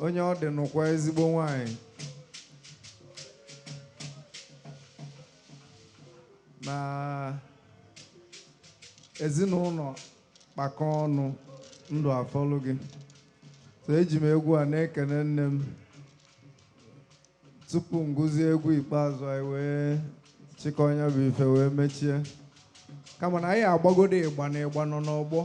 onye ọ dị nụkwa ezigbo nwanyị na ezinụlọ kpakọ ọnụ ndụ afọlụ gị. So eji m egwu a na-ekene nne m tupu m gụzie egwu ikpeazụ anyị wee chịkọ onye bụ ife wee mechie, kama na anyị agbagodo ịgba na ịgba nọ n'ọgbọ.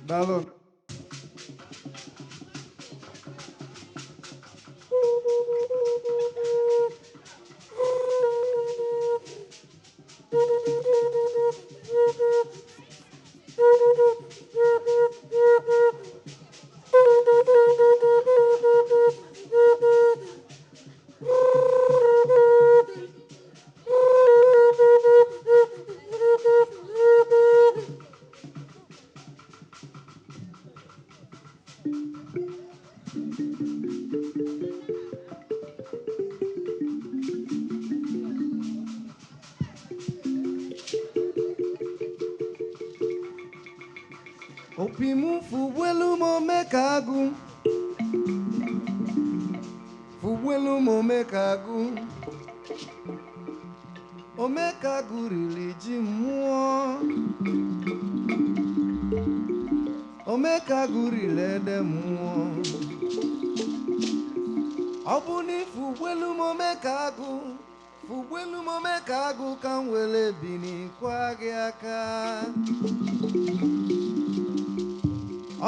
Dalun. Opimu fuwelu mo mekagu, fuwelu mo mekagu, o mekagu riliji muo, o mekagu rilede muo. Obuni fuwelu mo mekagu, fuwelu mo mekagu kanwele bini kwagi aka.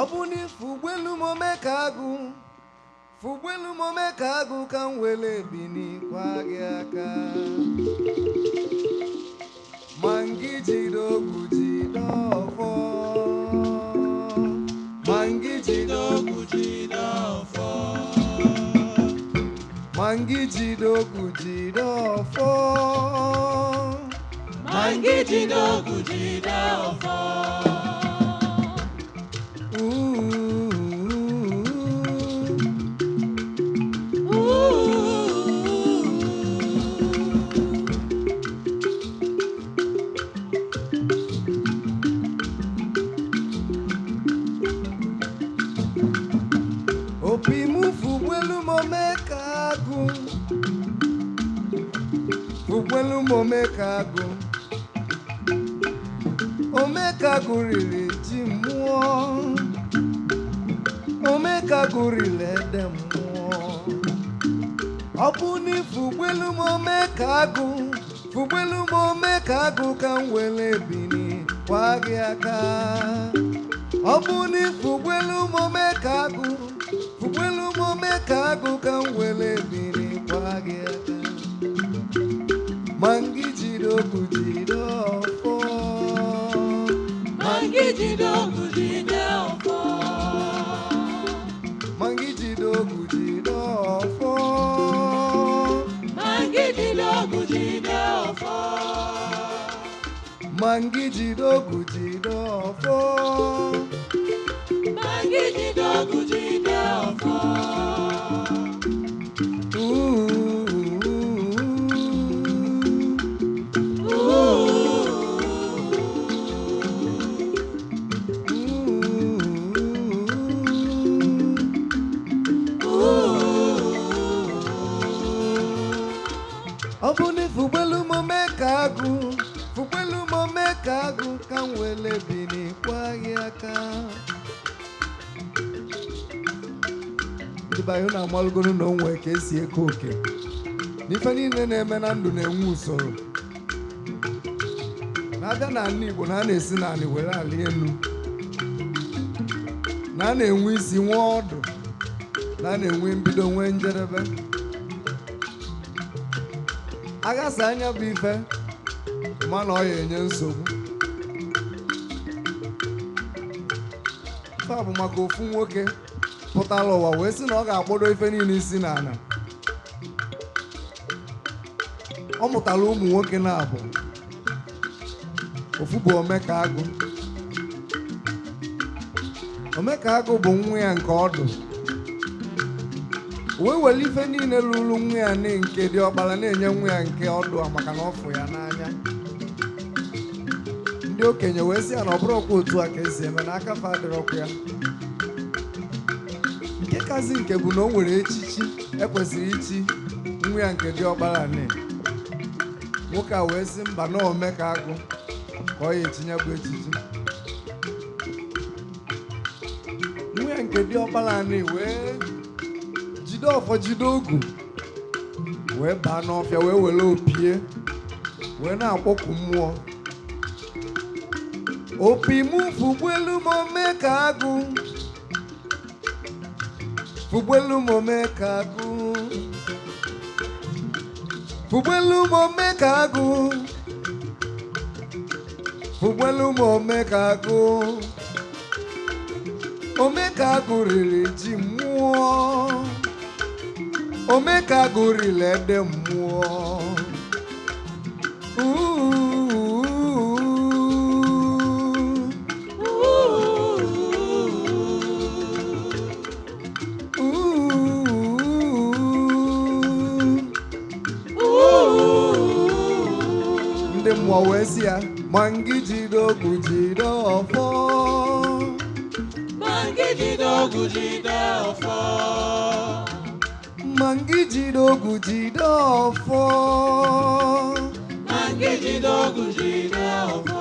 Obuni fuwelu mo mekagu, fuwelu mo mekagu kanwele bini kwagi aka. Mangi jidogu jidofo, mangi jidogu jidofo, mangi jidogu jidofo, mangi jidogu jidofo. Opimu fuwelu mo mekagu, fuwelu mo mekagu, o mekagu rile jimuo, o mekagu rile demuo. Obuni fuwelu mo mekagu, fuwelu mo mekagu kanwele bini kwagi aka. Obuni fuwelu mo mekagu, fuwelu mo mekagu kanwele bini kwagi aka. Mangi jidogu jidofo, mangi jidogu jidofo, mangi jidogu jidofo, mangi jidogu jidofo, mangi jidogu jidofo, mangi jidogu jidofo. wele bini kwa aka ndị bayo na amalụgoro na onwe ka esi eke oke n'ife niile na-eme na ndụ na-enwe usoro na-abịa na ala Igbo na a na-esi n'ala were ala elu na a na-enwe isi nwe ọdụ na a na-enwe mbido nwee njedebe aghasa anya bụ ife mana ọ ya enye nsogbu ife a bụ maka ofu nwoke pụtara ụwa wee sị na ọ ga-akpọdo ife niile isi n'ala ọ mụtara ụmụ nwoke na-abụ ofu bụ Omekagụ Omekagụ bụ nwa ya nke ọdụ wee were ife niile lụrụ nwa ya nke dị ọkpara na-enye nwa ya nke ọdụ a maka na ọ fụ ya n'anya ndị okenye wee sị ya na ọ bụrụkwa otu a ka esi eme na aka fa adịrọkwa ya nke kazi nke bụ na o nwere echichi ekwesịrị ichi nwa ya nke dị ọkpara nwoke a wee sị mba na Omekagụ ka ọ ya etinye bụ echichi nwa ya nke dị ọkpara wee jide ọfọ jide ogu wee baa n'ọfịa wee were opie wee na-akpọku mmụọ opi mụ fụgbelu m Omekagụ fụgbelu m Omekagụ fụgbelu m Omekagụ fụgbelu m Omekagụ Omekagụ riri ji mmụọ Omekagụ riri ede mmụọ ndị mmụọ wee sị ya ma ngị jide ogwu jide ọfọ ma ngị jide ogwu jide ọfọ ma ngị jide ogwu jide ọfọ ma ngị jide ogwu jide ọfọ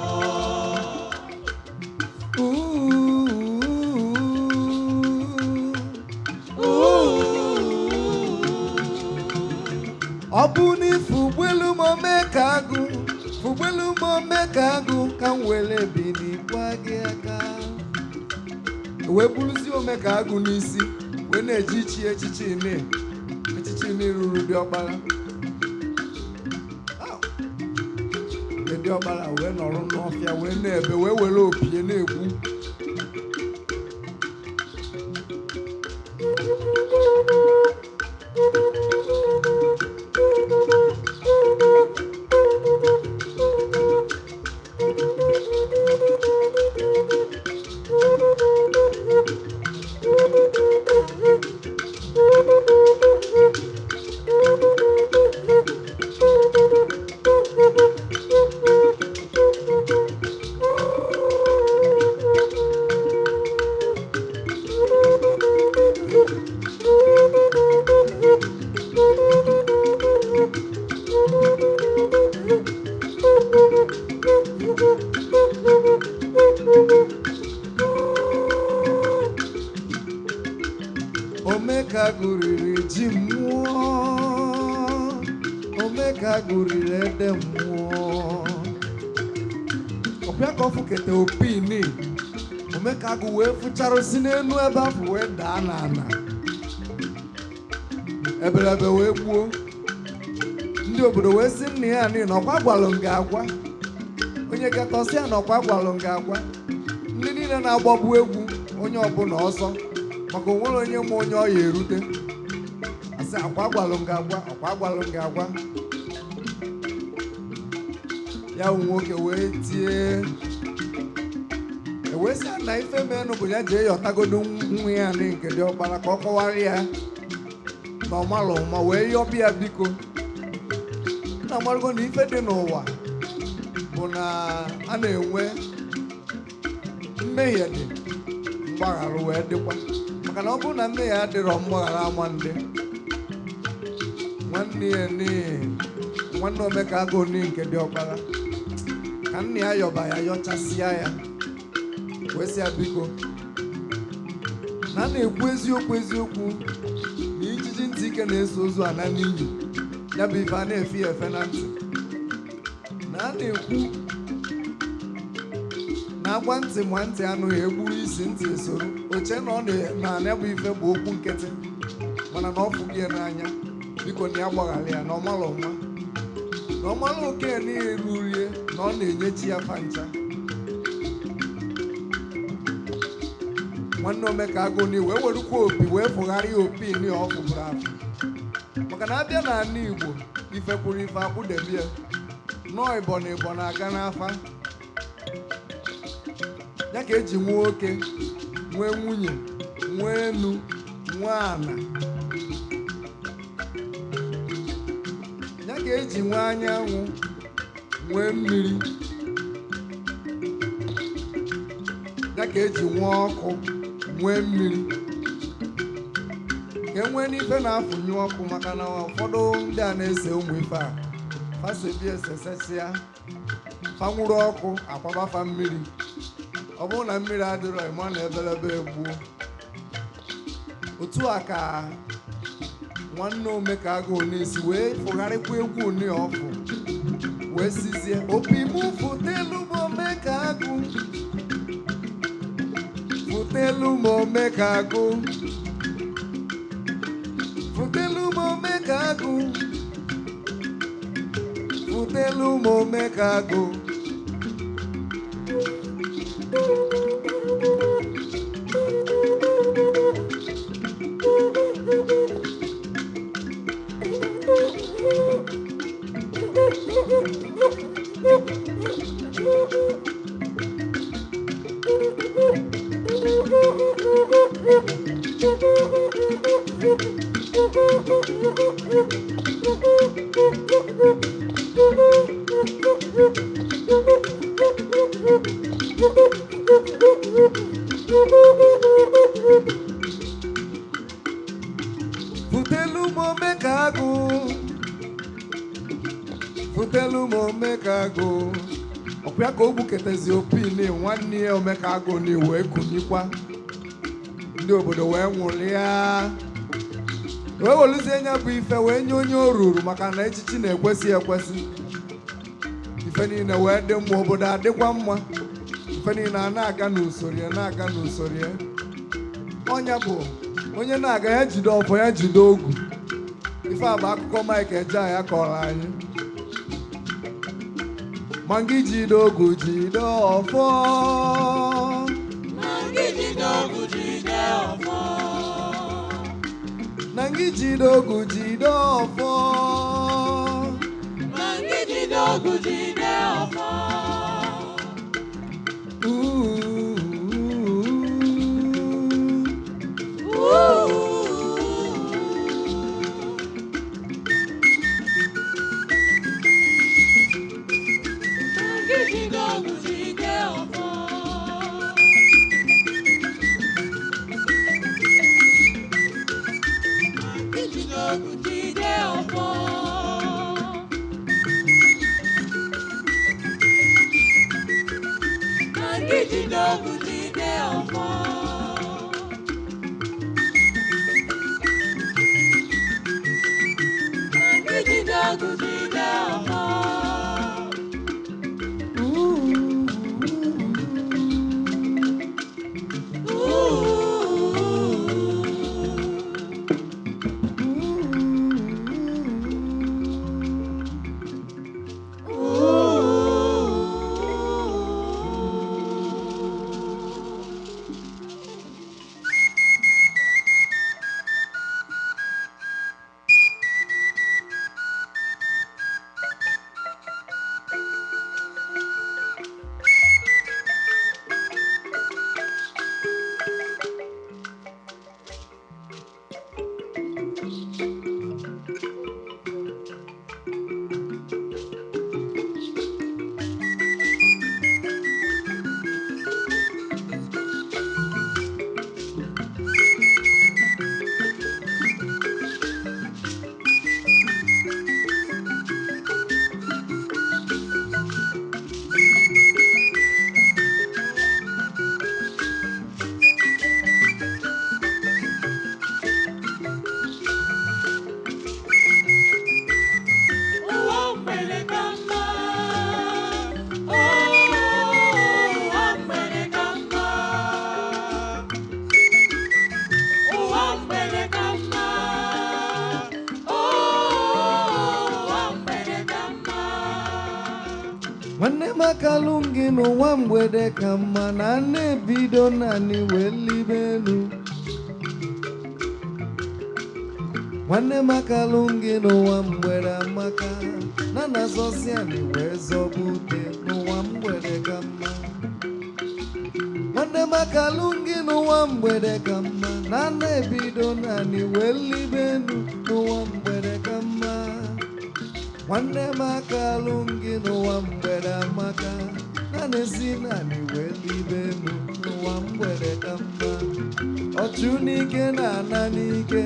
ọ bụ n'ifu ụgbọelu m Omekagụ ụgbọelu m Omekagụ ka m were bini gwa gị aka wee bụrụzie Omekagụ n'isi wee na-eji ichi echichi ruru dị ọkpara dị ọkpara wee nọrọ n'ọfịa wee na-ebe wee were opie na-egwu Omekagụ riri ji mmụọ Omekagụ riri ede mmụọ ọbịa ka ọ fụkete opini Omekagụ wee fụcharụsi n'elu ebe ahụ wee daa n'ala ebelebe wee gbuo ndị obodo wee sị nna ya nị n'ọkwa gwalụ nga agwa onye gatọsịa n'ọkwa gwalụ nga agwa ndị niile na-agbagbu egwu onye ọbụla ọsọ maka onwere onye ma onye ọ ya erute asị akwa gwalụ nga agwa ọkwa gwalụ nga agwa ya nwoke wee tie ewee sị na ife menụ bụ ya jee yọtagodo nwa ya nị nke dị ọkpara ka ọ kọwara ya na ọmalụ ma wee yọbịa biko na amarụgo na ife dị n'ụwa bụ na a na-enwe mmehie dị mgbaghara wee dịkwa maka na ọ bụrụ na mmehie adịrọ mgbaghara ama ndị nwanne ya nwanne Omekagụ nke dị ọkpara ka ka nna ya yọba ya yọchasịa ya wee sị ya biko na a na-ekwu eziokwu na ijiji ntị ike na-eso ozu ana n'iyi ya bụ ife a na-efe ya efe na ntị na a na-ekwu na agwa ntị ma ntị anụghị egburu isi ntị esoro oche na ọ na-anya bụ ife bụ okwu nkịtị mana na ọ fụghị ya n'anya biko na ya gbaghara ya na ọmalụ mma na ọmalụ oke niile rurie na ọ na-enyechi ya fa ncha nwanne omeka agụ ni wee werukwa opi wee fụgharịa opi ni ọ fụbụrụ afụ maka na abịa na ala Igbo ife kwuru ife akwụdebie nọọ ịbọ na ịbọ na-aga n'afa ya ka eji nwee oke nwee nwunye nwee enu nwee ana ya ka eji nwee anyanwụ nwee mmiri ya ka eji nwee ọkụ nwee mmiri ka enwee n'ife na-afụnye ọkụ maka na ụfọdụ ndị a na-ese ụmụ ife a fasebi esesesịa fanwụrụ ọkụ akwabafa mmiri ọ bụrụ na mmiri adịrọ ịma na ebelebe egbuo otu a ka nwanne omeka agụ n'isi wee fụgharịkwa egwu uni ọfụ wee sizie opi mụ fụtelu m omeka agụ fụtelu m omeka agụ fụtelu m omeka agụ fụtelu m omeka agụ Futelu mo mekago, futelu mo mekago. Ọkwa ka ogbuketezi opini nwanne ya omekago ni wee kunikwa ndị obodo wee nwụrịa wee woluzie nya bụ ife wee nye onye o ruru maka na echichi na-ekwesị ekwesị ife niile wee dị mma obodo adịkwa mma ife niile a na-aga n'usoro ya na-aga n'usoro ya ọnya bụ onye na-aga ya jide ọfọ ya jide ogu ife a bụ akụkọ Mike Ejeagha kọrọ anyị Mangi jide ogu jide ọfọ Mangi jide ogu jide ọfọ Nangi jide ogu jide ọfọ Mangi jide ogu jide ọfọ nwanne m akalụ gị n'ụwa mgbede ka mma na na-ebido naanị wee libe elu nwanne m akalụ gị n'ụwa mgbede amaka na na-azọzi anyị wee zọba ute n'ụwa mgbede ka mma nwanne m akalụ gị n'ụwa mgbede ka mma na na-ebido naanị wee libe elu n'ụwa mgbede ka mma nwanne m akalụ gị n'ụwa mgbede amaka na na-esi naanị wee libe elu n'ụwa mgbede ka mma ọchụ n'ike na-ana n'ike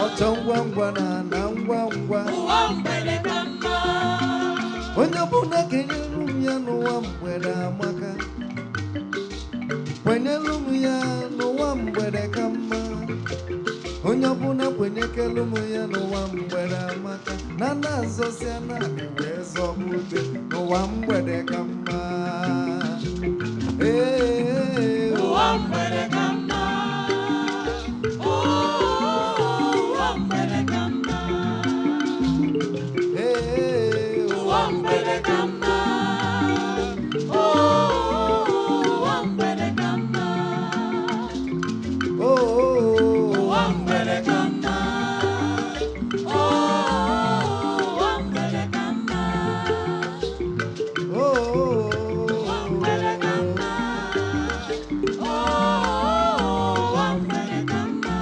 ọchọ ngwa ngwa na-ana ngwa ngwa onye ọbụla kenyelu m ya n'ụwa mgbede amaka kwenyelu m ya n'ụwa mgbede ka mma onye ọbụla kwenyekelu m ya n'ụwa mgbede amaka na na-azọsịa naanị wee zọba ute n'ụwa mgbede ka mma ụwa mgbede ka mma ụwa mgbede ka mma ụwa mgbede ka mma ụwa mgbede ka mma ụwa mgbede ka mma ụwa mgbede ka mma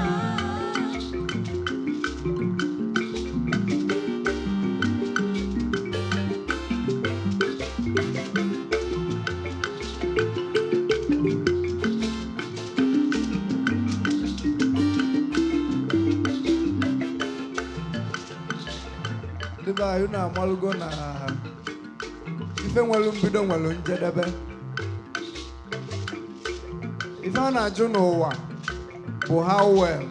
Debe anyị na-amalụgo na ife nwelu mbido nwelu njedebe ife a na-ajụ n'ụwa bụ how well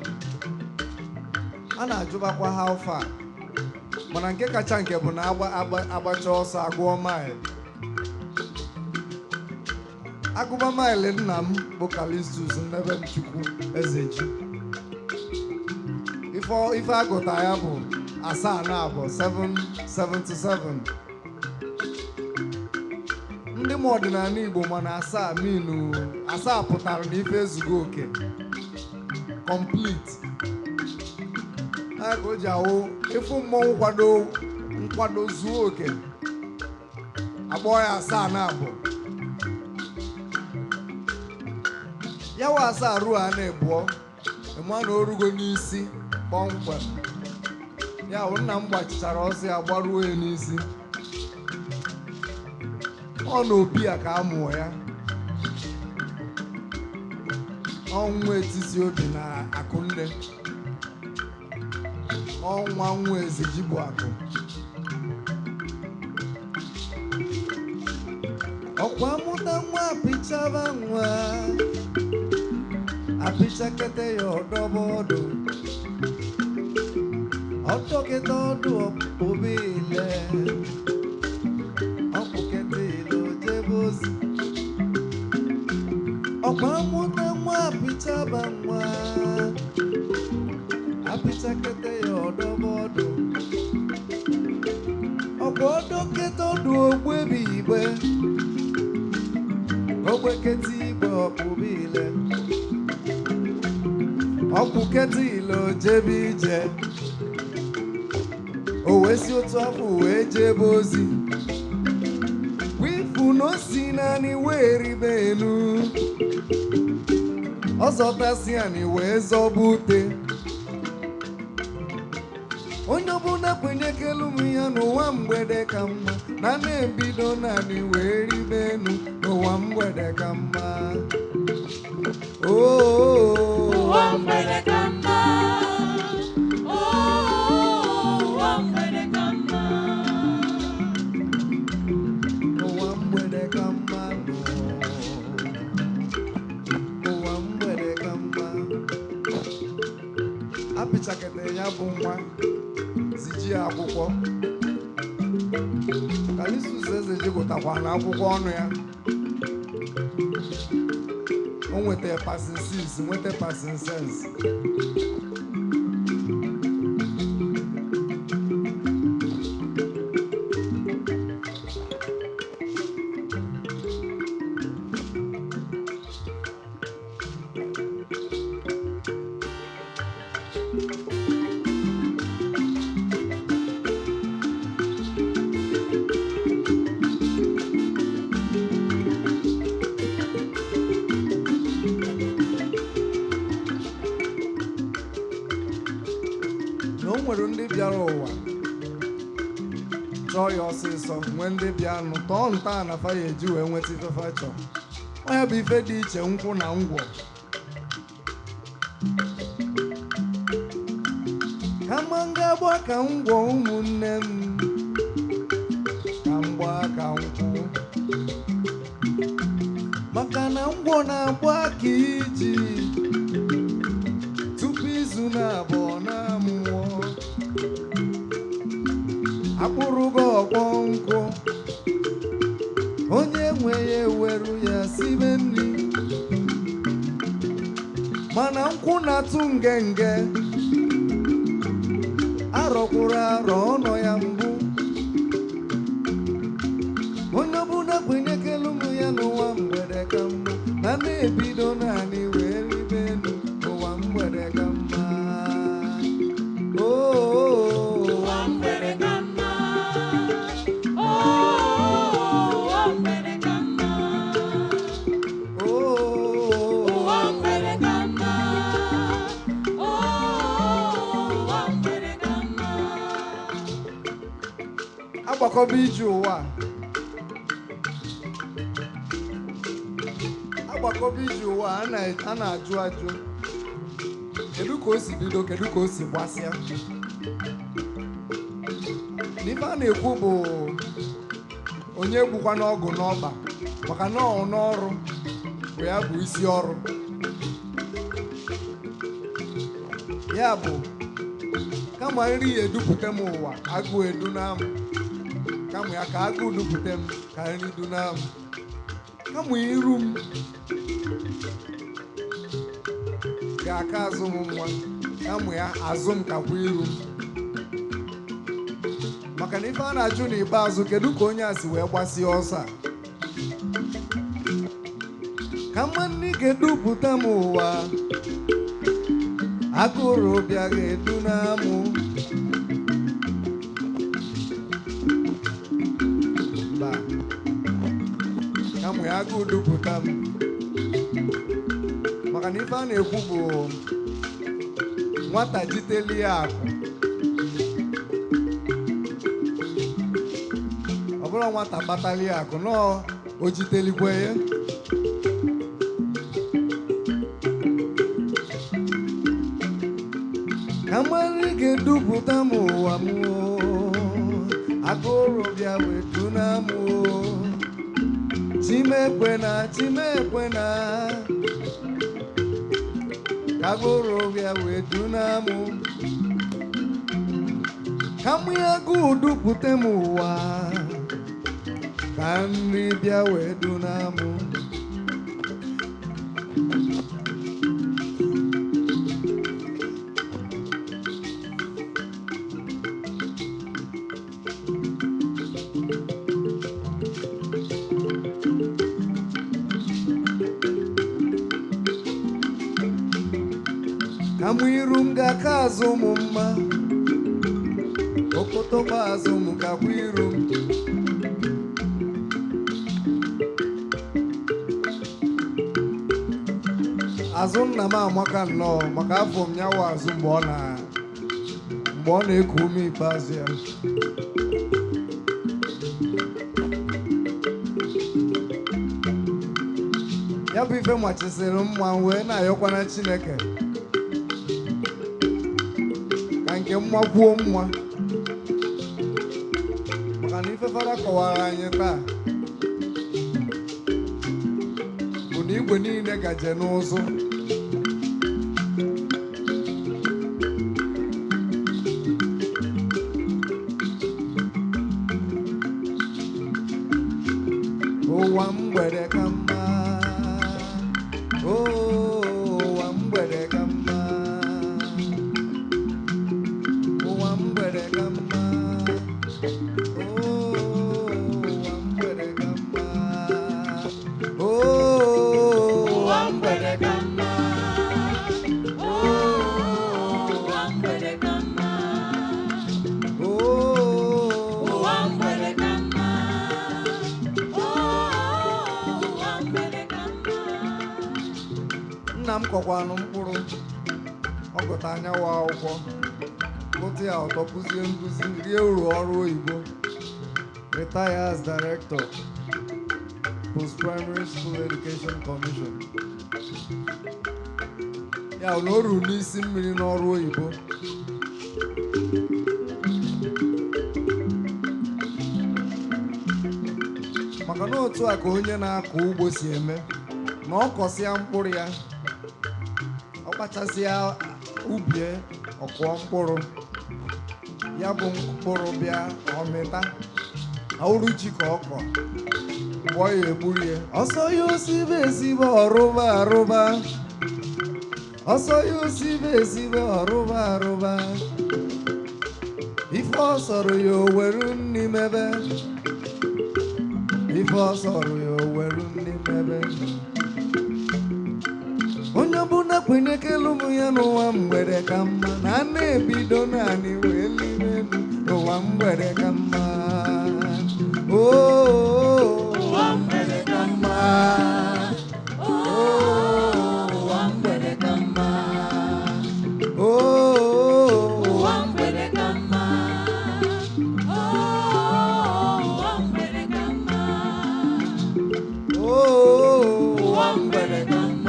a na-ajụbakwa how far mana nke kacha nke bụ na agbacha ọsọ agụọ maịlị agụba maịlị nna m bụ Kalistus Nnebemchukwu Ezeji ife agụta ya bụ 7 na abụọ 777 ndị ma ọdịnala Igbo mana asaa pụtara na ife ezugo oke complete ka o ji awụ ịfụ mmọnwụ nkwado zuo oke akpọọ ya 7 na abụọ ya wa 7 ruo a na-ebuọ ịma na orugo n'isi kpọmkwem ya bụ nna m gbachichara ọsọ ya gbaruo ya n'isi ọ na opi ya ka a mụọ ya ọnwa etiti obi na Akụnne ọnwa nwa Ezeji bụ akụ ọkwa mụta nwa apịchaba nwa apịchakete ya ọdọba ọdụ ọtọketa ọdụ obile ọkpụketa ile ojebe ozi ọkwa mụta nwa apịchaba nwa apịchakete ya ọdọba ọdụ ọkwa ọdọketa ọdụ ogbebi igbe ogbeketa igbe ọkpụbile ọkpụketa ile ojebe ije o wee si otu afọ wee jebe ozi wifu n'osi naanị wee ribe enu ọzọtasị anyị wee zọba ute onye ọbụla kwenyekelu m ya n'ụwa mgbede ka mma na na-ebido naanị wee ribe enu n'ụwa mgbede ka mma ụwa mgbede ka mma apịchakete ya bụ nwa ziji akwụkwọ Kalistus Ezeji gụtakwa na akwụkwọ ọnụ ya o nweta passing 6 nweta passing sense chọọ ya ọsịsọ nwee ndị bịanụ tọọ nta na fa ya eji wee nweta ife fa chọọ. Onye bụ ife dị iche nkwụ na ngwọ. Kama m ga-agba ka ngwọ ụmụnne m, ka m gbaa ka nkwụ, maka na ngwọ na-agba ka iji tupu izu na-abụọ na-amụọ. Akpụrụ gị ọkpọ nkụ, onye nwe ya eweru ya sibe nri, mana nkwụ na-atụ ngenge, arọkwuru arọ ọnọ ya mbụ. Onye ọbụla kwenyekelu ụmụ ya n'ụwa mgbede ka mma, na na-ebido naanị wee ribe elu n'ụwa mgbede ka mma. ụwa mgbede ka mma. ụwa mgbede ka mma. ụwa mgbede ka mma. ụwa mgbede ka mma. Agbakọba ije ụwa, agbakọba ije ụwa a na-ajụ ajụ, kedu ka o si bido, kedu ka o si gbasịa. N'ife a na-ekwu bụ onye gbukwa n'ọgụ n'ọba, maka na ọ n'ọrụ bụ ya bụ isi ọrụ. Ya bụ kama nri ya edupụta m ụwa, agụụ eduna m. Kama ya ka agụụ dupụta m, ka nri duna m. Kama iru m ga-aka azụ m nwa, kama ya azụ m kakwa iru m. Maka na ife a na-ajụ n'ikpeazụ, kedu ka onye a si wee gbasie ọsọ a? Kama nri ga-edupụta m ụwa, agụrụ bịa ga-eduna m. Mba, kama ya agụụ dupụta m. Maka na ife a na-ekwu bụ nwata jitelie akụ, ọ bụrụ nwata kpatalie akụ, nọọ o jitelikwe ya. Kama nri ga-edupụta m ụwa m, agụrụ bịa wetuna m. Chimekwena, chimekwena, agụrụ bịa wetuna m. Kama ya agụụ dupụta m ụwa, ka nri bịa wetuna m. Kama iru m ga-aka azụ m mma, okotokpa azụ m kakwa iru m. Azụ nna m amaka nnọọ, maka afọ m nyawa azụ mgbe ọ na-eku ume ikpeazụ ya. Ya bụ ife machisịrị mma wee na-ayọkwana Chineke ka nke mma kwuo mma. Maka na ife fara kọwara anyị taa bụ na igwe niile gaje n'ụzụ. Ụwa mgbede ka mma, ụwa mgbede ka mma, ụwa mgbede ka mma, ụwa mgbede ka mma, ụwa mgbede ka mma. ụwa mgbede ka mma. ụwa mgbede ka mma. ụwa mgbede ka mma. Nna m kọkwanụ mkpụrụ, ọ gụta anyanwụ akwụkwọ, gụta ya ọtọ, kụzie nkụzi, rie uru ọrụ oyibo. retire as director, Post-Primary School Education Commission. Ya na o ruru n'isi mmiri n'ọrụ oyibo. Maka na otu a ka onye na-akọ ugbo si eme, na ọ kọsịa mkpụrụ ya, ọ kpachasịa ubie ọkụọ mkpụrụ, ya bụ mkpụrụ bịa ọmịta ọrụ ji ka ọ kọ, mgbe ọ ya egburu ya, ọsọ ya osibe esibe ọrụba arụba, ọsọ ya osibe esibe ọrụba arụba, ife ọ sọrọ ya o were nni mebe, ife ọ sọrọ ya o were nni mebe. Onye ọbụla kwenyekelu ụmụ ya n'ụwa mgbede ka mma, na a na-ebido naanị wee libe elu n'ụwa mgbede ka mma. Ụwa mgbede ka mma. Ụwa mgbede ka mma. Ụwa mgbede ka mma. Ụwa mgbede ka mma. Ụwa mgbede ka mma.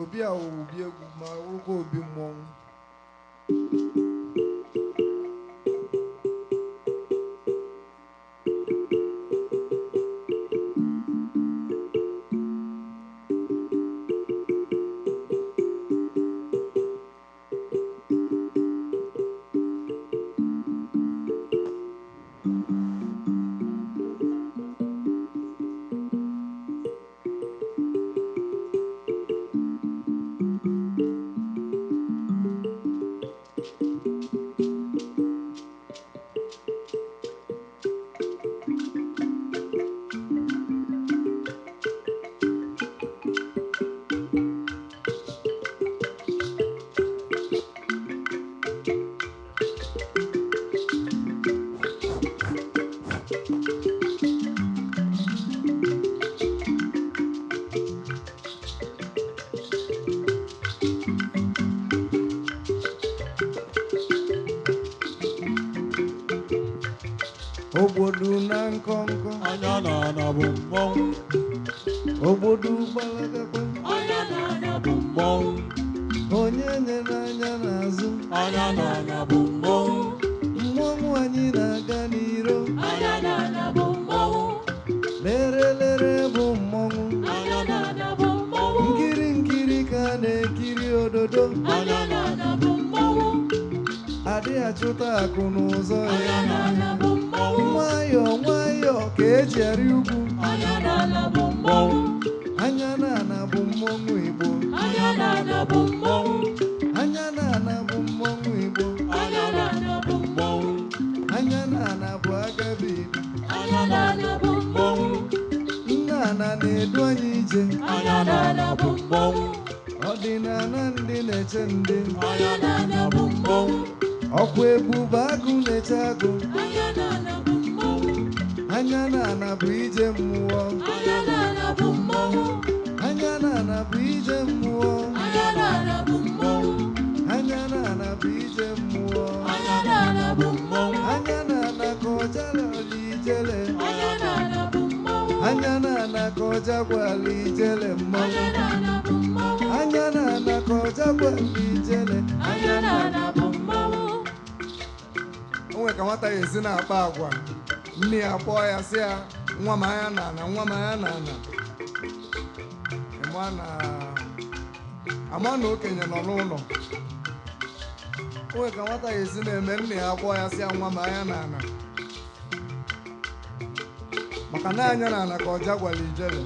Obi a obi egwu ma ụgwọ obi mmọnwụ. Obodo na nkọnkọ anya na bụ mmọnwụ, obodo gbalagakwa anya na bụ mmọnwụ, onye nyere anya n'azụ anya na bụ mmọnwụ, mmọnwụ anyị na-aga n'iro, Anya na bụ mmọnwụ. lere bụ mmọnwụ, Anya na bụ mmọnwụ. nkiri nkiri ka a na-ekiri ododo, Anya na bụ mmọnwụ. adịghị achụta akụ n'ụzọ ya, Anya na bụ mmọnwụ. nwayọọ nwayọọ ka eji arị ugwu, Anya na bụ mmọnwụ. anya na bụ mmọnwụ Igbo, Anya na bụ mmọnwụ. anya na bụ mmọnwụ Igbo, Anya na bụ mmọnwụ. anya na bụ agabi, Anya na bụ mmọnwụ. nna ana na-edu anyị ije, Anya na bụ mmọnwụ. ọdịnala ndị na-eche ndị, anya na bụ mmọnwụ, ọkwa ebube agụ na-eche agụ, Anya na bụ mmọnwụ. anya na bụ ije mmụọ, Anya na bụ mmọnwụ. anya na bụ ije mmụọ, Anya na bụ mmọnwụ. anya na bụ ije mmụọ, Anya na bụ mmọnwụ. anya na ka ọjala ijele, Anya na bụ mmọnwụ. anya na ka ọja gwala ijele mmọnwụ, Anya na bụ mmọnwụ. anya na ka ọja gwala ijele, Anya na bụ mmọnwụ. o nwere ka nwata ya esi na-akpa agwa, nne ya kpọọ ya sị ya, nwa m anya na nwa m anya na ama na okenye nọ n'ụlọ, o nwere ka nwata ya esi na-eme, nne ya kpọọ ya sị ya, nwa m anya na maka na anya na ka ọja gwara ijele,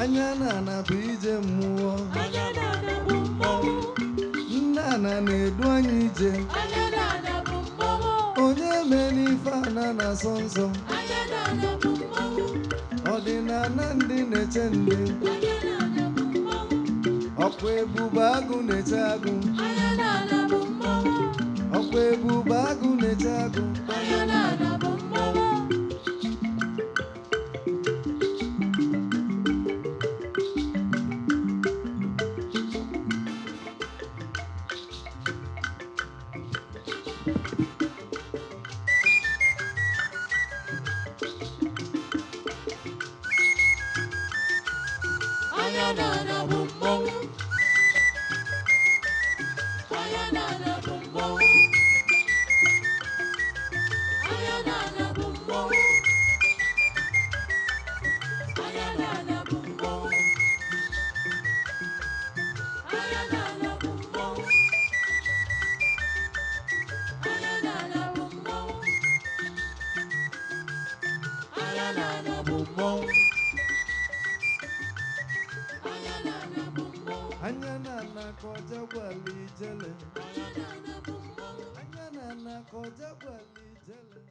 anya na bụ ije mmụọ, Anya na bụ mmọnwụ. nne ana na-edu anyị ije, Anya na bụ mmọnwụ. onye mere ife ana na-asọ nsọ, Anya na bụ mmọnwụ. ọdịnala ndị na-eche ndị, Anya na bụ mmọnwụ. ọkwa ebube agụ na-eche agụ anya na-ana bụ mmọnwụ ọkwa ebube agụ na-eche agụ anya na-ana bụ mmọnwụ anya na-ana bụ mmọnwụ anya na-ana bụ mmọnwụ anya na-ana bụ mmọnwụ anya na-ana bụ mmọnwụ anya na-ana bụ mmọnwụ anya na-ana bụ mmọnwụ anya na-ana bụ mmọnwụ anya na-ana bụ mmọnwụ anya na-ana ka ọja gwala ijele anya na-ana bụ mmọnwụ anya na-ana ka ọja gwala ijele